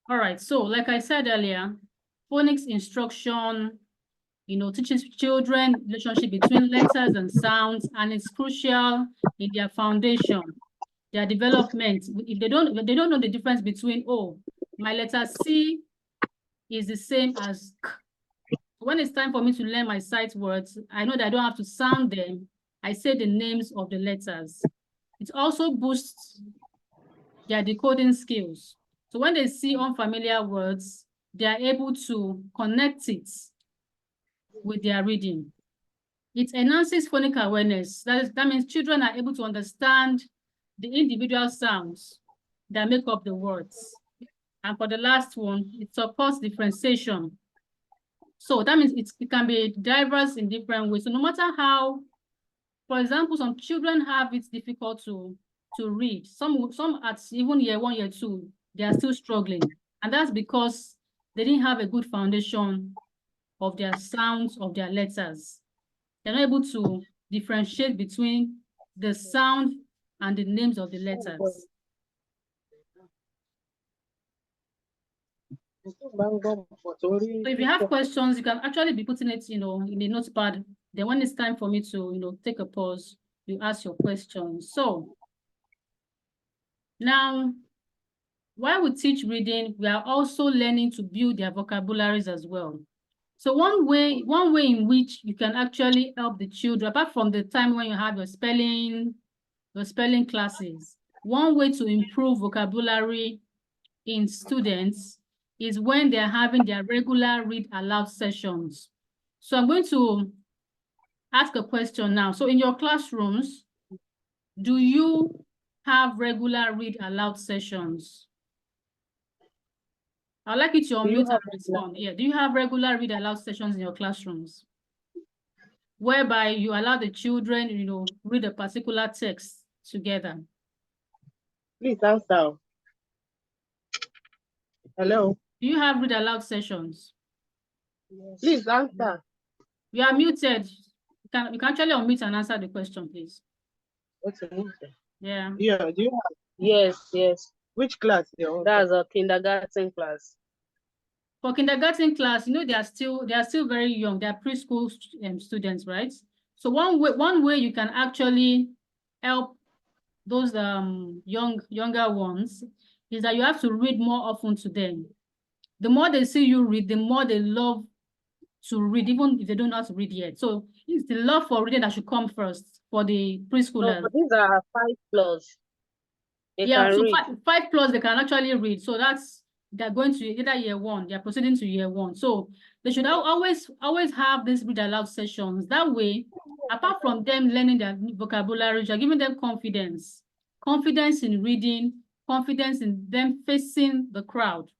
All right, so like I said earlier, phonics instruction, teaches children relationship between letters and sounds, and it's crucial in their foundation, their development. If they don't know the difference between, oh, my letter C is the same as K. When it's time for me to learn my sight words, I know that I don't have to sound them. I say the names of the letters. It also boosts their decoding skills. So when they see unfamiliar words, they are able to connect it with their reading. It enhances phonic awareness. That means children are able to understand the individual sounds that make up the words. And for the last one, it supports differentiation. So that means it can be diverse in different ways. So no matter how, for example, some children have it difficult to read. Some at even year 1, year 2, they are still struggling. And that's because they didn't have a good foundation of their sounds, of their letters. They're not able to differentiate between the sound and the names of the letters. So if you have questions, you can actually be putting it, in the notepad. Then when it's time for me to, take a pause, you ask your questions. So now, while we teach reading, we are also learning to build their vocabularies as well. So one way in which you can actually help the children, apart from the time when you have your spelling classes, one way to improve vocabulary in students is when they're having their regular read aloud sessions. So I'm going to ask a question now. So in your classrooms, do you have regular read aloud sessions? I'd like you to unmute and respond. Yeah, do you have regular read aloud sessions in your classrooms? Whereby you allow the children, read a particular text together. Please answer. Hello. Do you have read aloud sessions? Yes. Please answer. You are muted. You can actually unmute and answer the question, please. What's the answer? Yeah. Yeah. Do you have? Yes. Which class? That's a kindergarten class. For kindergarten class, they are still very young. They are preschool students, right? So one way you can actually help those younger ones is that you have to read more often to them. The more they see you read, the more they love to read, even if they don't know how to read yet. So it's the love for reading that should come first for the preschoolers. No, but these are 5+. They yeah, can so read. 5+ they can actually read. So they're going to either year 1, they're proceeding to year 1. So they should always have these read aloud sessions. That way, apart from them learning their vocabulary, you're giving them confidence in reading, confidence in them facing the crowd.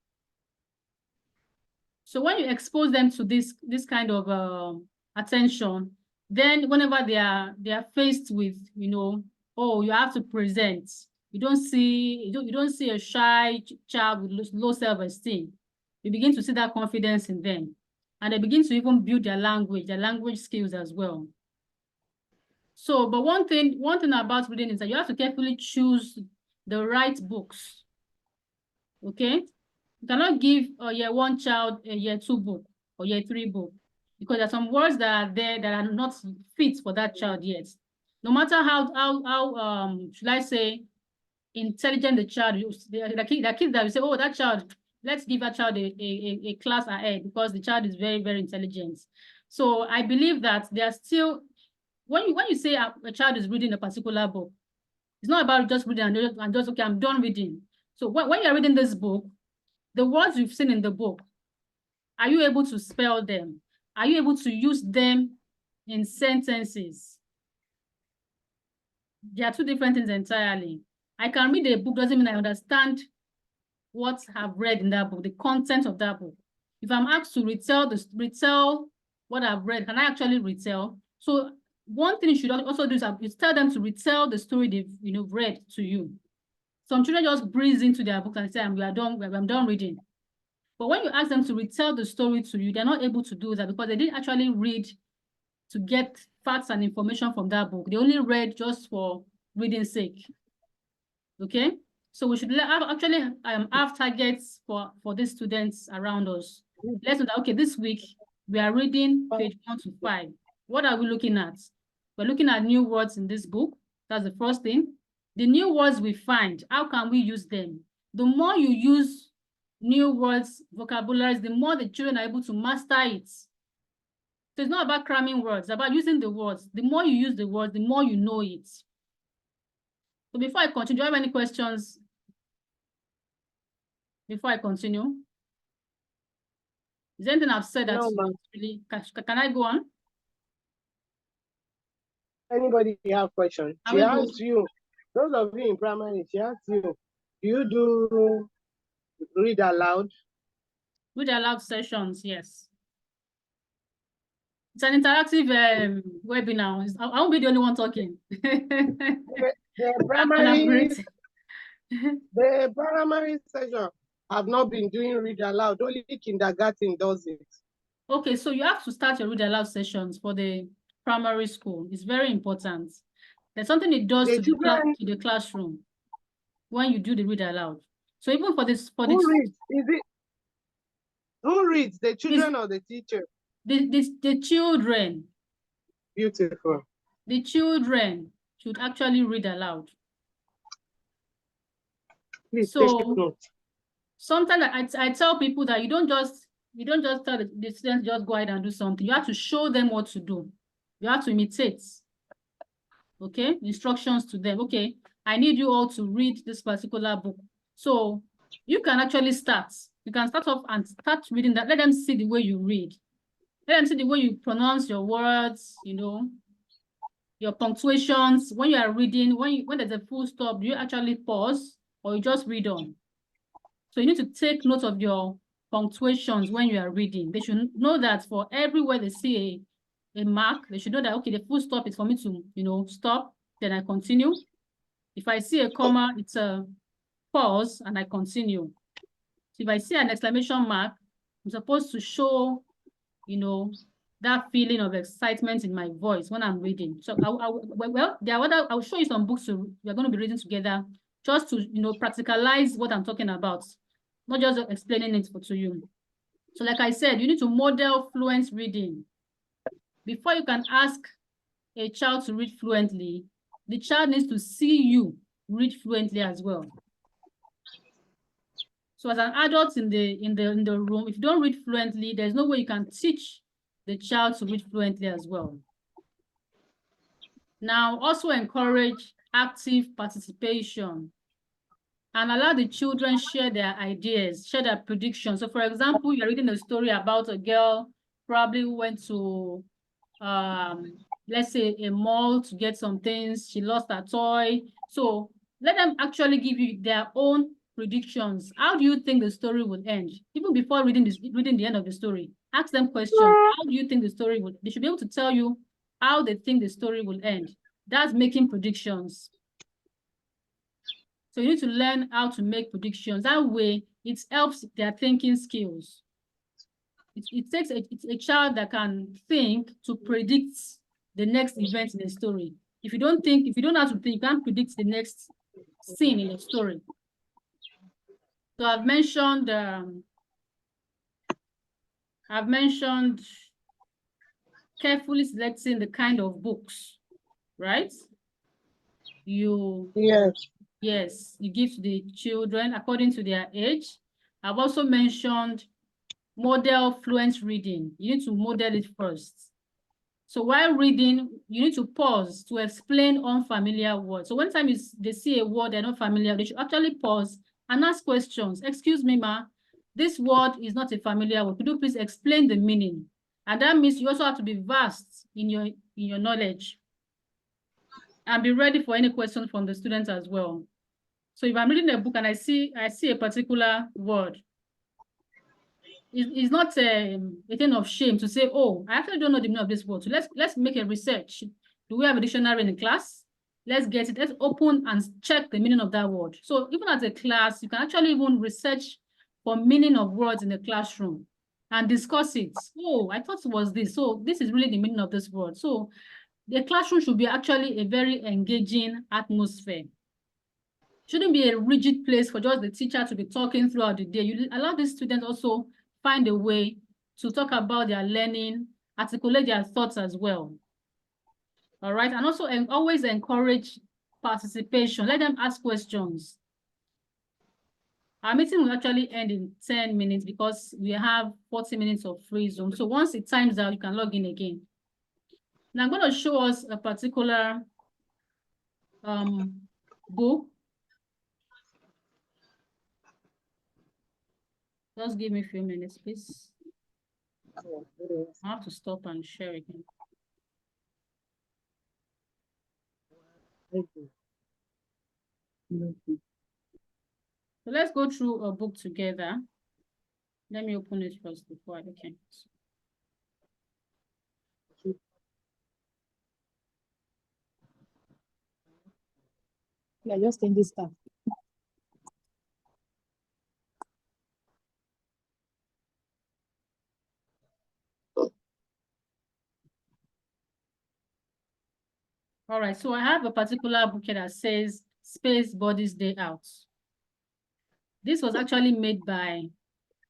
So when you expose them to this kind of attention, then whenever they are faced with, oh, you have to present. You don't see a shy child with low self-esteem. You begin to see that confidence in them, and they begin to even build their language skills as well. So, but one thing about reading is that you have to carefully choose the right books. Okay, you cannot give a year 1 child a year 2 book or year 3 book, because there are some words that are there that are not fit for that child yet. No matter how should I say, intelligent the child is, the kids that we say, oh, that child, let's give that child a class ahead because the child is very, very intelligent. So I believe that there are still, when you say a child is reading a particular book, it's not about just reading and just, okay, I'm done reading. So when you're reading this book, the words you've seen in the book, are you able to spell them? Are you able to use them in sentences? There are two different things entirely. I can read a book, doesn't mean I understand what I've read in that book, the content of that book. If I'm asked to retell what I've read, can I actually retell? So one thing you should also do is tell them to retell the story they've read to you. Some children just breeze into their book and say, I'm done reading. But when you ask them to retell the story to you, they're not able to do that because they didn't actually read to get facts and information from that book. They only read just for reading's sake. Okay? So we should actually have targets for the students around us. Let's know that, okay, this week we are reading page 1 to 5. What are we looking at? We're looking at new words in this book. That's the first thing. The new words we find, how can we use them? The more you use new words, vocabularies, the more the children are able to master it. So it's not about cramming words, it's about using the words. The more you use the words, the more you know it. So before I continue, do you have any questions? Before I continue? Is there anything I've said that's really, can I go on? Anybody have questions? She asked you, those of you in primary, she asked you, do you do read aloud? Read aloud sessions, yes. It's an interactive webinar. I won't be the only one talking. The primary session have not been doing read aloud. Only kindergarten does it. Okay, so you have to start your read aloud sessions for the primary school. It's very important. There's something it does to the classroom when you do the read aloud. So even for this, who reads? Who reads, the children or the teacher? The children. Beautiful. The children should actually read aloud. Please take note. Sometimes I tell people that you don't just tell the students just go ahead and do something. You have to show them what to do. You have to imitate. Okay, instructions to them. Okay, I need you all to read this particular book. So you can actually start. You can start off and start reading that. Let them see the way you read. Let them see the way you pronounce your words, you know, your punctuations. When you are reading, when there's a full stop, do you actually pause or you just read on? So you need to take note of your punctuations when you are reading. They should know that for everywhere they see a mark, they should know that, okay, the full stop is for me to, you know, stop, then I continue. If I see a comma, it's a pause and I continue. So if I see an exclamation mark, I'm supposed to show, you know, that feeling of excitement in my voice when I'm reading. So I'll show you some books we're going to be reading together just to, you know, practicalize what I'm talking about, not just explaining it to you. So like I said, you need to model fluent reading. Before you can ask a child to read fluently, the child needs to see you read fluently as well. So as an adult in the room, if you don't read fluently, there's no way you can teach the child to read fluently as well. Now, also encourage active participation and allow the children share their ideas, share their predictions. So for example, you're reading a story about a girl probably who went to, let's say, a mall to get some things. She lost her toy. So let them actually give you their own predictions. How do you think the story will end? Even before reading the end of the story, ask them questions. How do you think the story will? They should be able to tell you how they think the story will end. That's making predictions. So you need to learn how to make predictions. That way, it helps their thinking skills. It takes a child that can think to predict the next event in a story. If you don't know how to think, you can't predict the next scene in a story. So I've mentioned carefully selecting the kind of books, right? Yes, you give to the children according to their age. I've also mentioned model fluent reading. You need to model it first. So while reading, you need to pause to explain unfamiliar words. So one time they see a word they're not familiar, they should actually pause and ask questions. Excuse me, ma, this word is not a familiar word. Could you please explain the meaning? And that means you also have to be vast in your knowledge and be ready for any questions from the students as well. So if I'm reading a book and I see a particular word, it's not a thing of shame to say, oh, I actually don't know the meaning of this word. So let's make a research. Do we have a dictionary in the class? Let's get it. Let's open and check the meaning of that word. So even as a class, you can actually even research for meaning of words in the classroom and discuss it. Oh, I thought it was this. So this is really the meaning of this word. So the classroom should be actually a very engaging atmosphere. Shouldn't be a rigid place for just the teacher to be talking throughout the day. You allow the students also find a way to talk about their learning, articulate their thoughts as well. All right, and also always encourage participation. Let them ask questions. Our meeting will actually end in 10 minutes because we have 40 minutes of free Zoom. So once it times out, you can log in again. Now I'm going to show us a particular book. Just give me a few minutes, please. I have to stop and share again. So let's go through a book together. Let me open it first before I can. Yeah, just in this stuff. All right, so I have a particular book here that says Space Bodies Day Out. This was actually made by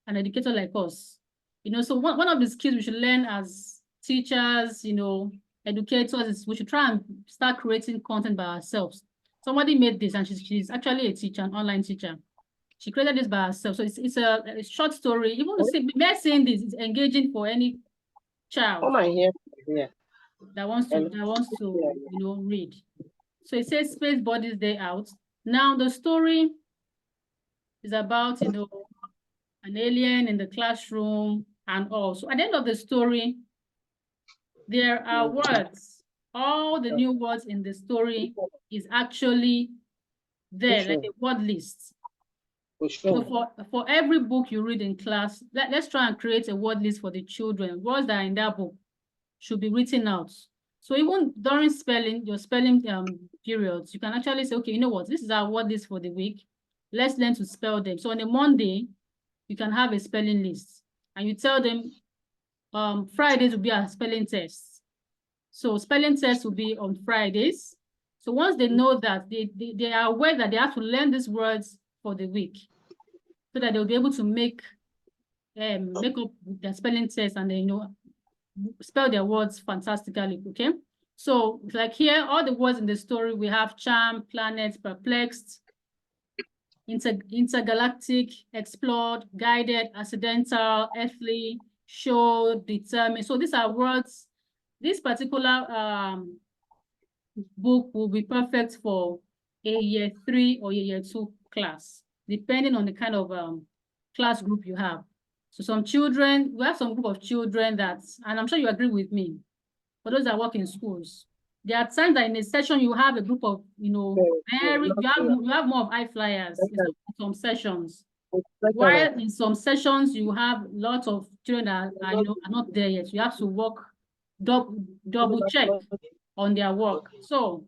an educator like us. You know, so one of the skills we should learn as teachers, you know, educators, is we should try and start creating content by ourselves. Somebody made this, and she's actually a teacher, an online teacher. She created this by herself. So it's a short story. Even mere saying this is engaging for any child. Come on here. Yeah. That wants to you know, read. So it says Space Bodies Day Out. Now the story is about, you know, an alien in the classroom and all. So at the end of the story, there are words. All the new words in the story is actually there, like a word list. So for every book you read in class, let's try and create a word list for the children. Words that are in that book should be written out. So even during your spelling periods, you can actually say, okay, you know what, this is our word list for the week. Let's learn to spell them. So on a Monday, you can have a spelling list and you tell them Fridays will be our spelling test. So spelling tests will be on Fridays. So once they know that, they are aware that they have to learn these words for the week so that they'll be able to make up their spelling test and then, you know, spell their words fantastically, okay? So like here, all the words in the story, we have charm, planet, perplexed, intergalactic, explored, guided, accidental, earthly, show, determined. So these are words. This particular book will be perfect for a year 3 or a year 2 class, depending on the kind of class group you have. So some children, we have some group of children that, and I'm sure you agree with me, for those that work in schools, there are times that in a session you have a group of, you know, you have more of high flyers in some sessions. While in some sessions you have lots of children that are, you know, are not there yet. You have to work double check on their work. So,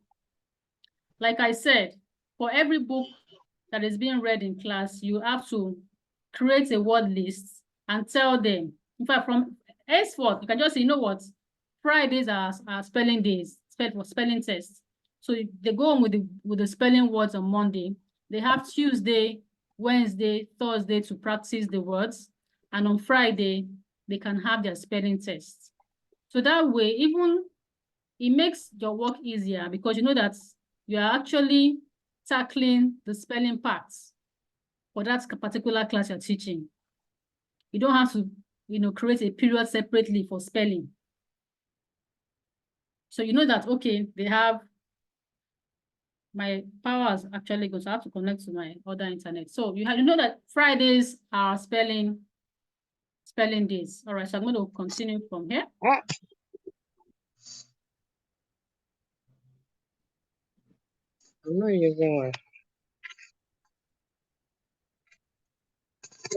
like I said, for every book that is being read in class, you have to create a word list and tell them. In fact, from henceforth, you can just say, you know what, Fridays are spelling days, spelling tests. So they go on with the spelling words on Monday. They have Tuesday, Wednesday, Thursday to practice the words. And on Friday, they can have their spelling tests. So that way, even it makes your work easier because you know that you are actually tackling the spelling parts for that particular class you're teaching. You don't have to, you know, create a period separately for spelling. So you know that, okay, they have, my power has actually gone, so I have to connect to my other internet. So you know that Fridays are spelling days. All right, so I'm going to continue from here. I'm not using one.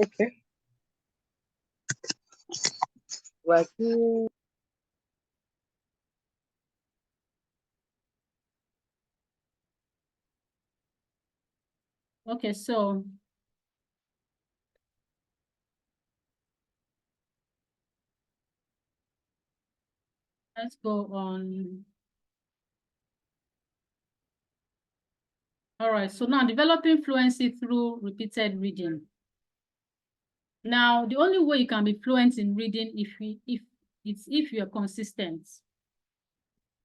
Okay. Okay, so let's go on. All right, so now developing fluency through repeated reading. Now, the only way you can be fluent in reading if you're consistent.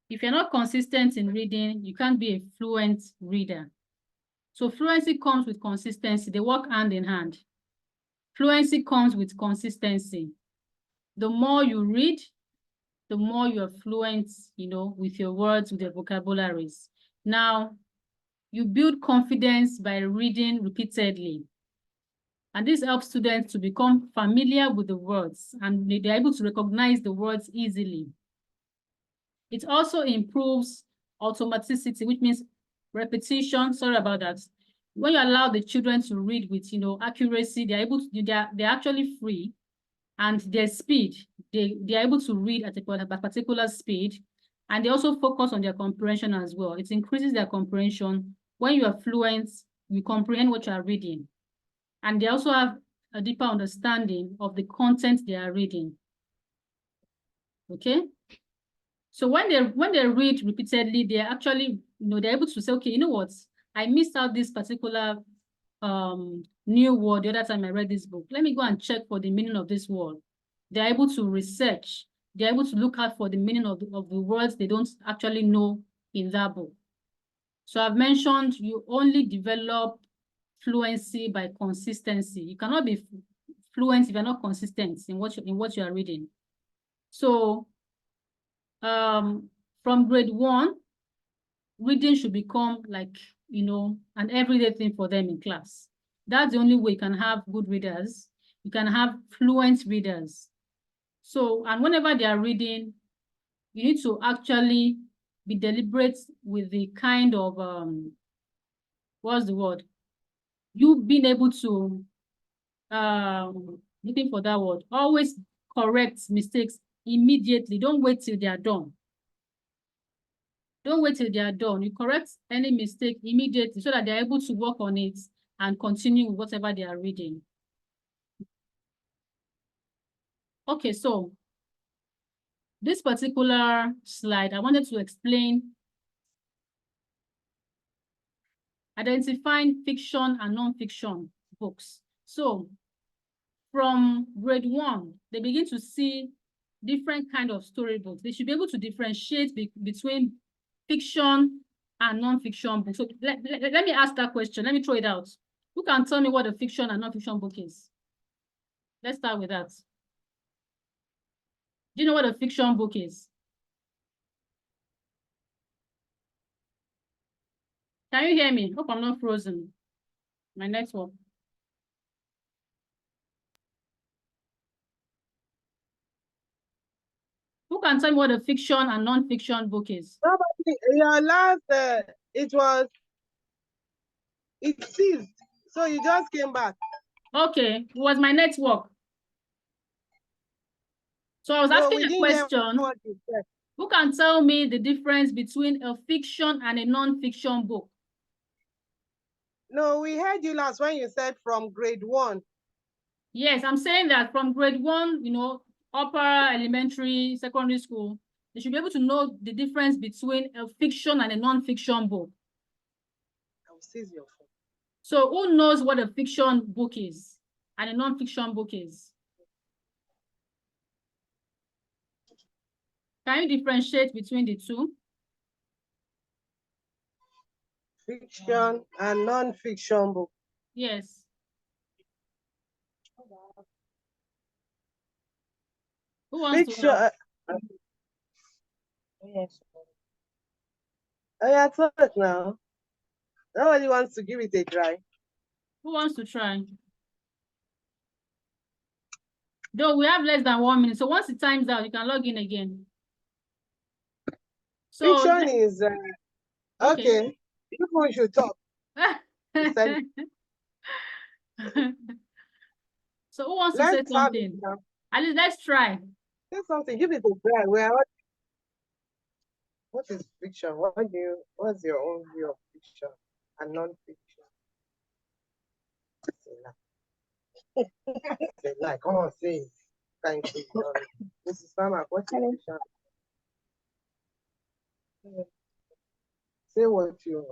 If you're not consistent in reading, you can't be a fluent reader. So fluency comes with consistency. They work hand in hand. Fluency comes with consistency. The more you read, the more you're fluent, with your words, with your vocabularies. Now, you build confidence by reading repeatedly. And this helps students to become familiar with the words, and they're able to recognize the words easily. It also improves automaticity, which means repetition. Sorry about that. When you allow the children to read with, accuracy, they're actually free, and their speed, they're able to read at a particular speed, and they also focus on their comprehension as well. It increases their comprehension. When you are fluent, you comprehend what you are reading. And they also have a deeper understanding of the content they are reading. Okay? So when they read repeatedly, they're actually, they're able to say, okay, you know what? I missed out this particular new word the other time I read this book. Let me go and check for the meaning of this word. They're able to research. They're able to look out for the meaning of the words they don't actually know in that book. So I've mentioned you only develop fluency by consistency. You cannot be fluent if you're not consistent in what you are reading. So from grade 1, reading should become like, an everyday thing for them in class. That's the only way you can have good readers. You can have fluent readers. So, and whenever they are reading, you need to actually be deliberate with the kind of, what's the word? You being able to, looking for that word, always correct mistakes immediately. Don't wait till they are done. Don't wait till they are done. You correct any mistake immediately so that they're able to work on it and continue with whatever they are reading. Okay, so this particular slide, I wanted to explain identifying fiction and non-fiction books. So from grade 1, they begin to see different kind of storybooks. They should be able to differentiate between fiction and non-fiction books. So let me ask that question. Let me throw it out. Who can tell me what a fiction and non-fiction book is? Let's start with that. Do you know what a fiction book is? Can you hear me? Hope I'm not frozen. My network. Who can tell me what a fiction and non-fiction book is? Somebody, your last, it ceased. So you just came back. Okay, it was my network. So I was asking a question. Who can tell me the difference between a fiction and a non-fiction book? No, we heard you last when you said from grade 1. Yes, I'm saying that from grade 1, upper, elementary, secondary school, they should be able to know the difference between a fiction and a non-fiction book. I will seize your phone. So who knows what a fiction book is and a non-fiction book is? Can you differentiate between the two? Fiction and non-fiction book. Yes. Who wants Fiction. to help? Yes. Oh, yeah, talk now. Nobody wants to give it a try. Who wants to try? Though we have less than 1 minute, so once the time's out, you can log in again. So fiction is okay. People should talk. So who wants to say something? At least let's try. Say something. Give it a try. What is fiction? What's your own view of fiction and non-fiction? Say like, come on, say. Thank you. Mrs. Farmer, what's your fiction? Say what you.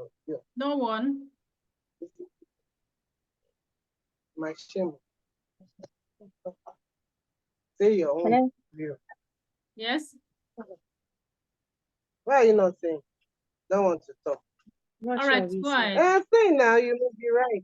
No one. My shame. Say your own view. Yes. Why are you not saying? Don't want to talk. All right, go ahead. Say now, you will be right.